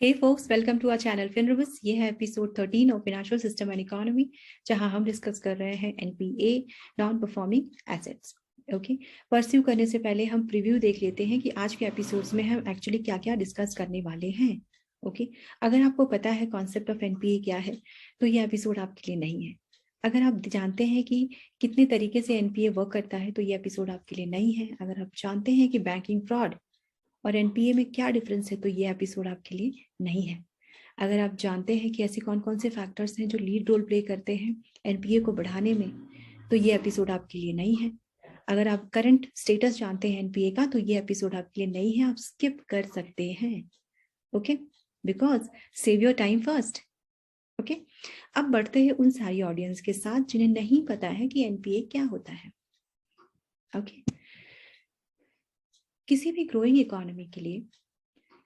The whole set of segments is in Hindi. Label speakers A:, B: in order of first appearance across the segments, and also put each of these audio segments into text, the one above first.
A: Hey folks, welcome to our channel Finrivis. ये है episode 13 of financial system and economy, जहां हम डिस्कस कर रहे हैं NPA, non performing assets. Okay, pursue करने से पहले हम प्रीव्यू देख लेते हैं कि आज के एपिसोड्स में हम एक्चुअली क्या क्या डिस्कस करने वाले हैं। ओके, अगर आपको पता है कॉन्सेप्ट ऑफ एनपीए क्या है तो ये एपिसोड आपके लिए नहीं है। अगर आप जानते हैं कि कितने तरीके से एनपीए वर्क करता है तो ये एपिसोड आपके लिए नहीं है। अगर आप जानते हैं कि बैंकिंग फ्रॉड और एनपीए में क्या डिफरेंस है तो ये एपिसोड आपके लिए नहीं है। अगर आप जानते हैं कि ऐसे कौन कौन से फैक्टर्स हैं जो लीड रोल प्ले करते हैं एनपीए को बढ़ाने में तो ये एपिसोड आपके लिए नहीं है। अगर आप करंट स्टेटस जानते हैं एनपीए का तो ये एपिसोड आपके लिए नहीं है, आप स्किप कर सकते हैं। Okay, because save your time first. Okay, अब बढ़ते हैं उन सारी ऑडियंस के साथ जिन्हें नहीं पता है कि एनपीए क्या होता है। ओके, किसी भी ग्रोइंग इकोनॉमी के लिए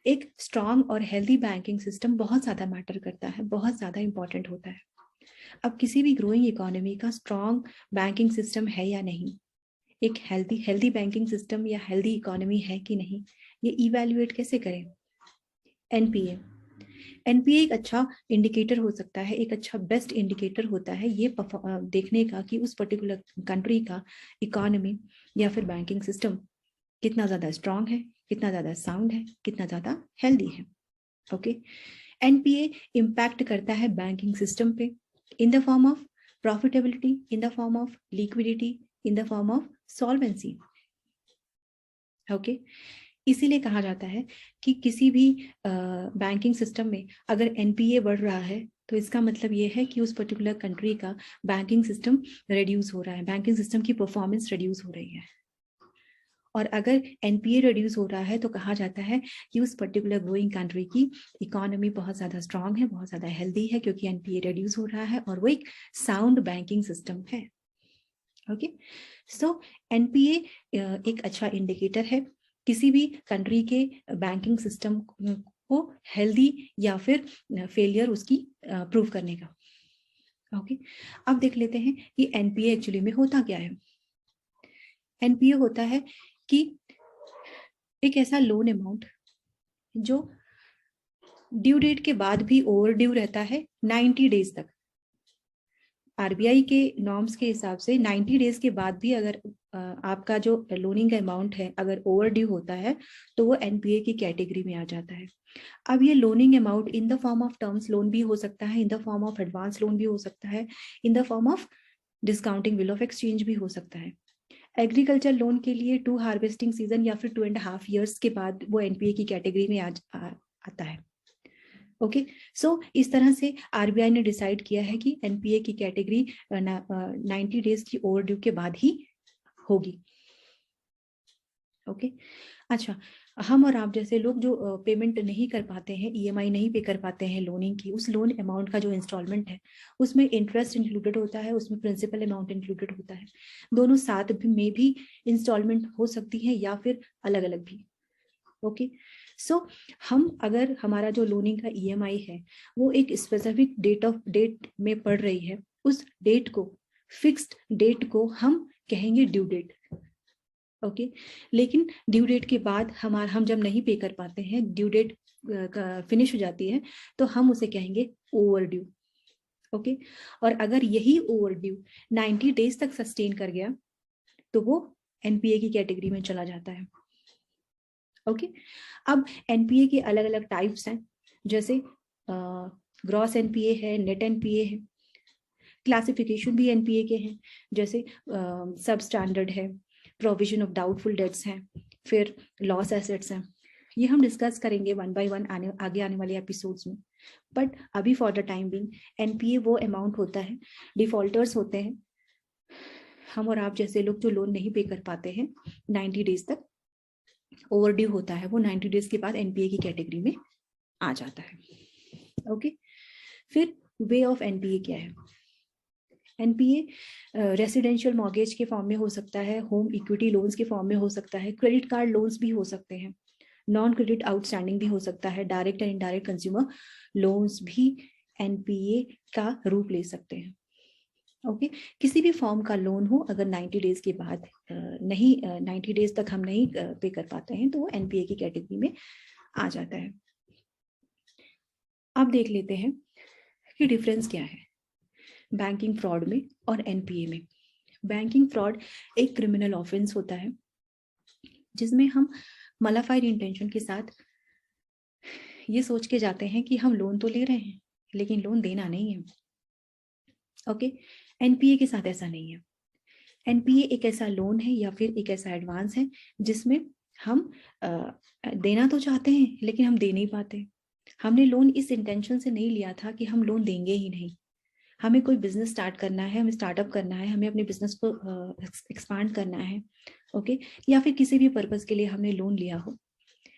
A: एक स्ट्रॉन्ग और हेल्दी बैंकिंग सिस्टम बहुत ज़्यादा मैटर करता है, बहुत ज़्यादा इंपॉर्टेंट होता है। अब किसी भी ग्रोइंग इकोनॉमी का स्ट्रॉन्ग बैंकिंग सिस्टम है या नहीं, एक हेल्दी बैंकिंग सिस्टम या हेल्दी इकोनॉमी है कि नहीं, ये इवैल्यूएट कैसे करें? एनपीए एनपीए एक अच्छा इंडिकेटर हो सकता है, एक अच्छा बेस्ट इंडिकेटर होता है ये देखने का कि उस पर्टिकुलर कंट्री का इकोनॉमी या फिर बैंकिंग सिस्टम कितना ज़्यादा स्ट्रांग है, कितना ज़्यादा साउंड है, कितना ज़्यादा हेल्दी है। ओके, एनपीए इम्पैक्ट करता है बैंकिंग सिस्टम पे in the form of profitability, in the form of liquidity, in the form of solvency. Okay, इसीलिए कहा जाता है कि किसी भी बैंकिंग सिस्टम में अगर एनपीए बढ़ रहा है तो इसका मतलब ये है कि उस पर्टिकुलर कंट्री का बैंकिंग सिस्टम रिड्यूस हो रहा है, बैंकिंग सिस्टम की परफॉर्मेंस रिड्यूस हो रही है। और अगर एनपीए रिड्यूस हो रहा है तो कहा जाता है कि उस पर्टिकुलर ग्रोइंग कंट्री की इकोनॉमी बहुत ज़्यादा स्ट्रांग है, बहुत ज़्यादा हेल्दी है, क्योंकि एनपीए रिड्यूस हो रहा है और वो एक साउंड बैंकिंग सिस्टम है। ओके, सो एनपीए एक अच्छा इंडिकेटर है किसी भी कंट्री के बैंकिंग सिस्टम को हेल्दी या फिर फेलियर उसकी प्रूव करने का। ओके, अब देख लेते हैं कि एनपीए एक्चुअली में होता क्या है। एनपीए होता है कि एक ऐसा लोन अमाउंट जो ड्यू डेट के बाद भी ओवर ड्यू रहता है 90 डेज तक। आरबीआई के नॉर्म्स के हिसाब से 90 डेज के बाद भी अगर आपका जो लोनिंग का अमाउंट है अगर ओवर ड्यू होता है तो वो एनपीए की कैटेगरी में आ जाता है। अब ये loaning amount in the form of terms loan भी हो सकता है, in the form of advance loan भी हो सकता है, in the form of discounting bill of exchange भी हो सकता है। एग्रीकल्चर लोन के लिए 2 हार्वेस्टिंग सीजन या फिर 2.5 ईयर्स के बाद वो एनपीए की कैटेगरी में आता है। ओके, सो इस तरह से आरबीआई ने डिसाइड किया है कि एनपीए की कैटेगरी 90 डेज की ओवरड्यू के बाद ही होगी। ओके, अच्छा, हम और आप जैसे लोग जो पेमेंट नहीं कर पाते हैं, ईएमआई नहीं पे कर पाते हैं लोनिंग की, उस लोन अमाउंट का जो इंस्टॉलमेंट है उसमें इंटरेस्ट इंक्लूडेड होता है, उसमें प्रिंसिपल अमाउंट इंक्लूडेड होता है। दोनों साथ में भी इंस्टॉलमेंट हो सकती है या फिर अलग अलग भी। ओके, सो हम अगर हमारा जो लोनिंग का ईएमआई है वो एक स्पेसिफिक डेट में पड़ रही है, उस डेट को, फिक्स्ड डेट को हम कहेंगे ड्यू डेट। ओके, लेकिन ड्यू डेट के बाद हम जब नहीं पे कर पाते हैं, ड्यू डेट फिनिश हो जाती है तो हम उसे कहेंगे ओवर ड्यू। ओके, और अगर यही ओवर ड्यू 90 डेज तक सस्टेन कर गया तो वो एनपीए की कैटेगरी में चला जाता है। ओके, अब एनपीए के अलग अलग टाइप्स हैं, जैसे ग्रॉस एनपीए है, नेट एनपीए है, क्लासिफिकेशन भी एनपीए के हैं, जैसे सब स्टैंडर्ड है, प्रोविजन ऑफ डाउटफुल डेट्स हैं, फिर लॉस एसेट्स हैं। ये हम डिस्कस करेंगे वन बाय वन आगे आने वाले एपिसोड्स में। बट अभी for the time being NPA वो अमाउंट होता है, डिफॉल्टर्स होते हैं, हम और आप जैसे लोग जो लोन नहीं पे कर पाते हैं 90 डेज तक, ओवरड्यू होता है वो 90 डेज के बाद एनपीए की कैटेगरी में आ जाता है। ओके, फिर वे ऑफ एनपीए क्या है? एनपीए रेसिडेंशियल मॉर्गेज के फॉर्म में हो सकता है, होम इक्विटी लोन्स के फॉर्म में हो सकता है, क्रेडिट कार्ड लोन्स भी हो सकते हैं, नॉन क्रेडिट आउटस्टैंडिंग भी हो सकता है, direct and indirect consumer loans भी एनपीए का रूप ले सकते हैं। ओके, किसी भी फॉर्म का लोन हो अगर 90 डेज के बाद 90 डेज तक हम नहीं पे कर पाते हैं तो वो एनपीए की कैटेगरी में आ जाता है। अब देख लेते हैं कि डिफरेंस क्या है बैंकिंग फ्रॉड में और एनपीए में। बैंकिंग फ्रॉड एक क्रिमिनल ऑफेंस होता है जिसमें हम मलाफाइड इंटेंशन के साथ ये सोच के जाते हैं कि हम लोन तो ले रहे हैं लेकिन लोन देना नहीं है। ओके, एनपीए के साथ ऐसा नहीं है। एनपीए एक ऐसा लोन है या फिर एक ऐसा एडवांस है जिसमें हम देना तो चाहते हैं लेकिन हम दे नहीं पाते। हमने लोन इस इंटेंशन से नहीं लिया था कि हम लोन देंगे ही नहीं। हमें कोई बिजनेस स्टार्ट करना है, हमें स्टार्टअप करना है, हमें अपने बिजनेस को एक्सपांड करना है, ओके, या फिर किसी भी पर्पस के लिए हमने लोन लिया हो,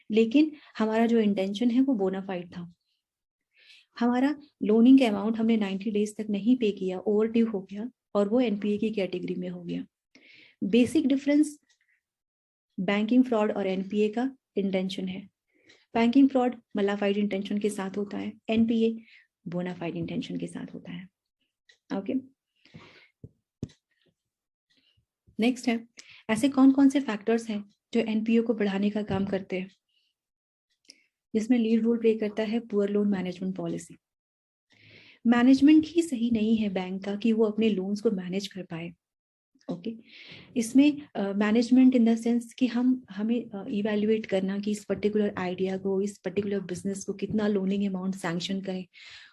A: लेकिन हमारा जो इंटेंशन है वो बोनाफाइड था। हमारा लोनिंग का अमाउंट हमने 90 डेज तक नहीं पे किया, ओवर ड्यू हो गया और वो एनपीए की कैटेगरी में हो गया। बेसिक डिफरेंस बैंकिंग फ्रॉड और एनपीए का इंटेंशन है। बैंकिंग फ्रॉड मलाफाइड इंटेंशन के साथ होता है, एनपीए बोनाफाइड इंटेंशन के साथ होता है। ओके, नेक्स्ट है ऐसे कौन कौन से फैक्टर्स हैं जो एनपीओ को बढ़ाने का काम करते हैं, जिसमें लीड रोल प्ले करता है poor loan management policy. Management ही सही नहीं है बैंक का कि वो अपने लोन्स को मैनेज कर पाए। ओके, इसमें मैनेजमेंट इन द सेंस कि हमें इवैल्यूएट करना कि इस पर्टिकुलर आइडिया को, इस पर्टिकुलर बिजनेस को कितना लोनिंग अमाउंट सैंक्शन करें,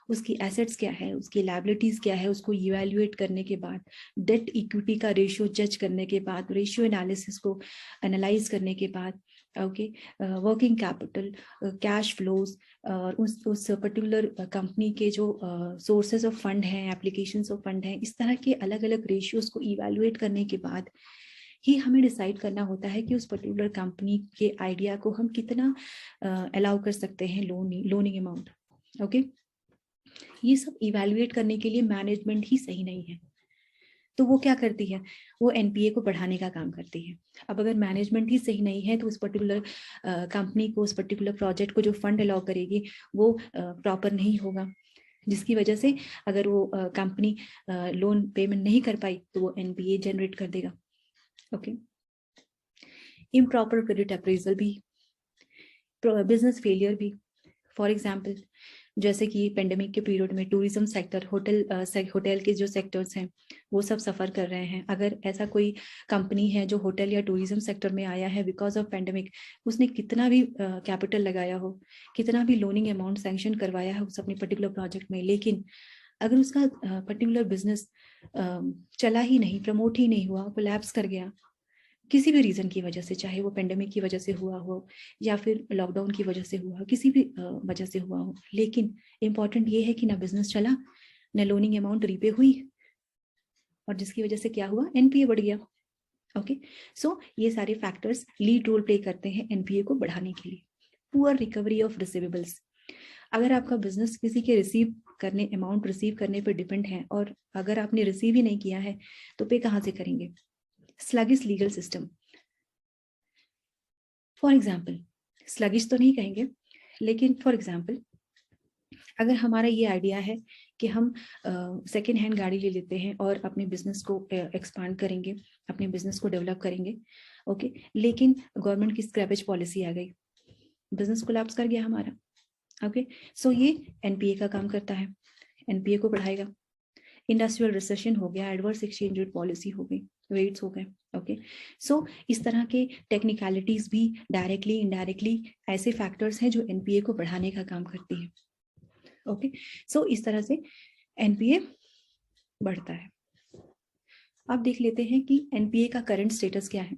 A: उसकी एसेट्स क्या है, उसकी लायबिलिटीज क्या है, उसको इवैल्यूएट करने के बाद डेट इक्विटी का रेशियो जज करने के बाद, रेशियो एनालिसिस को एनालाइज करने के बाद, okay, working capital, cash flows और उस पर्टिकुलर कंपनी के जो सोर्सेज ऑफ फंड हैं, एप्लीकेशंस ऑफ फंड हैं, इस तरह के अलग अलग रेशियोज को इवैल्यूएट करने के बाद ही हमें डिसाइड करना होता है कि उस पर्टिकुलर कंपनी के आइडिया को हम कितना अलाउ कर सकते हैं लोनिंग अमाउंट। ओके, ये सब इवैल्यूएट करने के लिए मैनेजमेंट ही सही नहीं है, तो वो क्या करती है, वो एनपीए को बढ़ाने का काम करती है। अब अगर मैनेजमेंट ही सही नहीं है तो उस पर्टिकुलर कंपनी को, उस पर्टिकुलर प्रोजेक्ट को जो फंड अलाउ करेगी वो प्रॉपर नहीं होगा, जिसकी वजह से अगर वो कंपनी लोन पेमेंट नहीं कर पाई तो वो एनपीए जनरेट कर देगा। ओके, इम्प्रॉपर क्रेडिट अप्रेजल भी, बिजनेस फेलियर भी। फॉर एग्जाम्पल, जैसे कि पेंडेमिक के पीरियड में टूरिज्म सेक्टर, होटल के जो सेक्टर्स हैं वो सब सफ़र कर रहे हैं। अगर ऐसा कोई कंपनी है जो होटल या टूरिज्म सेक्टर में आया है बिकॉज ऑफ पेंडेमिक, उसने कितना भी कैपिटल लगाया हो, कितना भी लोनिंग अमाउंट सैंक्शन करवाया है उस अपने पर्टिकुलर प्रोजेक्ट में, लेकिन अगर उसका पर्टिकुलर बिजनेस चला ही नहीं, प्रमोट ही नहीं हुआ, कोलैप्स कर गया किसी भी रीजन की वजह से, चाहे वो पेंडेमिक की वजह से हुआ हो या फिर लॉकडाउन की वजह से हुआ हो, किसी भी वजह से हुआ हो, लेकिन इंपॉर्टेंट ये है कि ना बिजनेस चला, ना लोनिंग अमाउंट रीपे हुई, और जिसकी वजह से क्या हुआ, एनपीए बढ़ गया। ओके, सो ये सारे फैक्टर्स लीड रोल प्ले करते हैं एनपीए को बढ़ाने के लिए। पुअर रिकवरी ऑफ रिसीवेबल्स, अगर आपका बिजनेस किसी के अमाउंट रिसीव करने पर डिपेंड है और अगर आपने रिसीव ही नहीं किया है तो पे कहाँ से करेंगे। Sluggish legal system, for example, sluggish तो नहीं कहेंगे लेकिन फॉर एग्जाम्पल, अगर हमारा ये आइडिया है कि हम सेकेंड हैंड गाड़ी ले लेते हैं और अपने बिजनेस को एक्सपांड करेंगे, अपने बिजनेस को डेवलप करेंगे, ओके, लेकिन गवर्नमेंट की स्क्रैपेज पॉलिसी आ गई, बिजनेस कोलैप्स कर गया हमारा। ओके, सो ये एनपीए का काम करता है, एनपीए को बढ़ाएगा। इंडस्ट्रियल रिसेशन हो गया, एडवर्स एक्सचेंज रेट पॉलिसी हो गई, रेट्स हो गए। ओके, सो इस तरह के टेक्निकलिटीज भी डायरेक्टली इनडायरेक्टली ऐसे फैक्टर्स हैं जो एनपीए को बढ़ाने का काम करती है। ओके, सो इस तरह से एनपीए बढ़ता है। अब देख लेते हैं कि एनपीए का करंट स्टेटस क्या है।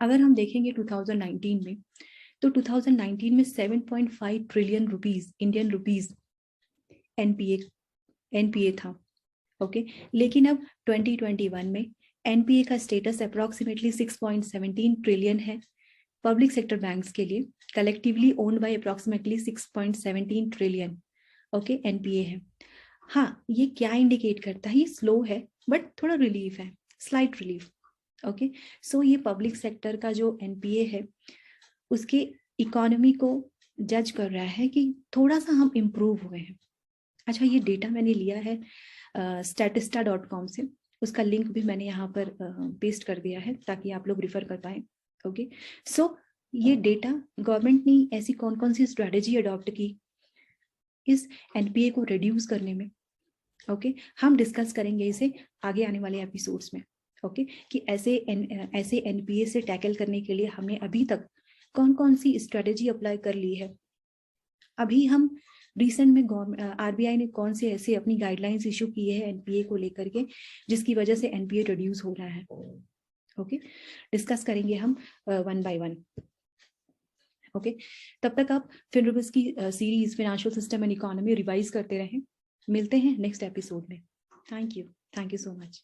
A: अगर हम देखेंगे 2019 में, तो 2019 में 7.5 trillion rupees, Indian rupees NPA था। ओके, लेकिन अब 2021 में एनपीए का स्टेटस अप्रोक्सीमेटली 6.17 ट्रिलियन है। पब्लिक सेक्टर बैंक्स के लिए collectively owned by approximately 6.17 trillion, okay, NPA है। हाँ, ये क्या इंडिकेट करता है, ये स्लो है बट थोड़ा रिलीफ है, स्लाइट रिलीफ। ओके, सो ये पब्लिक सेक्टर का जो एनपीए है उसके इकोनॉमी को जज कर रहा है कि थोड़ा सा हम इम्प्रूव हुए हैं। अच्छा, ये डेटा मैंने लिया है statista.com से, उसका लिंक भी मैंने यहाँ पर पेस्ट कर दिया है ताकि आप लोग रिफर कर पाए। ओके, सो ये डेटा गवर्नमेंट ने ऐसी कौन कौन सी स्ट्रेटेजी अडॉप्ट की इस एनपीए को रिड्यूस करने में। ओके, हम डिस्कस करेंगे इसे आगे आने वाले एपिसोड्स में। ओके, कि ऐसे एनपीए से टैकल करने के लिए हमने अभी तक कौन कौन सी स्ट्रेटेजी अप्लाई कर ली है। अभी हम रिसेंट में आरबीआई ने कौन से ऐसे अपनी गाइडलाइंस इशू किए हैं एनपीए को लेकर के, जिसकी वजह से एनपीए रिड्यूस हो रहा है। ओके, डिस्कस करेंगे हम वन बाय वन। ओके, तब तक आप फिनरुबिस की series financial system and economy revise करते रहें। मिलते हैं नेक्स्ट एपिसोड में। Thank you so much.